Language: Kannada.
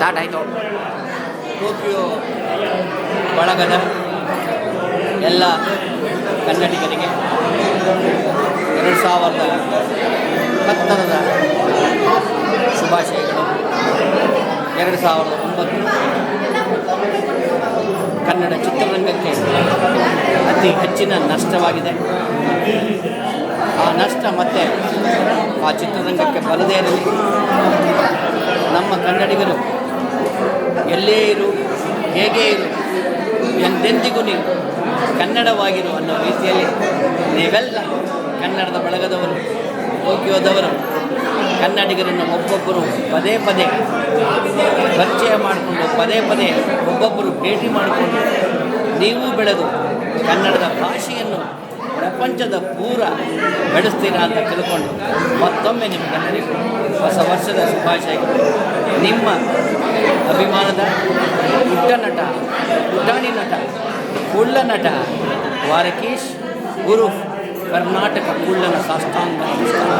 ಸ್ಟಾರ್ಟ್ ಆಯಿತು. ಟೋಕಿಯೋ ಬಳಗದ ಎಲ್ಲ ಕನ್ನಡಿಗರಿಗೆ 2017ರ ಶುಭಾಶಯಗಳು. 2009 ಕನ್ನಡ ಚಿತ್ರರಂಗಕ್ಕೆ ಅತಿ ಹೆಚ್ಚಿನ ನಷ್ಟವಾಗಿದೆ. ಆ ನಷ್ಟ ಮತ್ತೆ ಆ ಚಿತ್ರರಂಗಕ್ಕೆ ಬರದೇ ಇರಲಿ. ನಮ್ಮ ಕನ್ನಡಿಗರು ಎಲ್ಲೇ ಇರು, ಹೇಗೆ ಇರು, ಎಂದೆಂದಿಗೂ ನೀವು ಕನ್ನಡವಾಗಿರು ಅನ್ನೋ ರೀತಿಯಲ್ಲಿ ನೀವೆಲ್ಲ ಕನ್ನಡದ ಬಳಗದವರು, ಟೋಕಿಯೋದವರು ಕನ್ನಡಿಗರನ್ನು ಒಬ್ಬೊಬ್ಬರು ಪದೇ ಪದೇ ಪರಿಚಯ ಮಾಡಿಕೊಂಡು, ಪದೇ ಪದೇ ಒಬ್ಬೊಬ್ಬರು ಭೇಟಿ ಮಾಡಿಕೊಂಡು ನೀವು ಬೆಳೆದು ಕನ್ನಡದ ಭಾಷೆಯನ್ನು ಪ್ರಪಂಚದ ಪೂರ ಬೆಳೆಸ್ತೀರಾ ಅಂತ ತಿಳ್ಕೊಂಡು ಮತ್ತೊಮ್ಮೆ ನಿಮಗೆಲ್ಲರಿಗೂ ಹೊಸ ವರ್ಷದ ಶುಭಾಶಯಗಳು. ನಿಮ್ಮ ಅಭಿಮಾನದ ಪುಟಾಣಿ ನಟ, ಕುಳ್ಳ ನಟ ವಾರಕೀಶ್ ಗುರು, ಕರ್ನಾಟಕ ಕುಳ್ಳನ ಸಾಷ್ಟಾಂಗ ನಮಸ್ಕಾರ.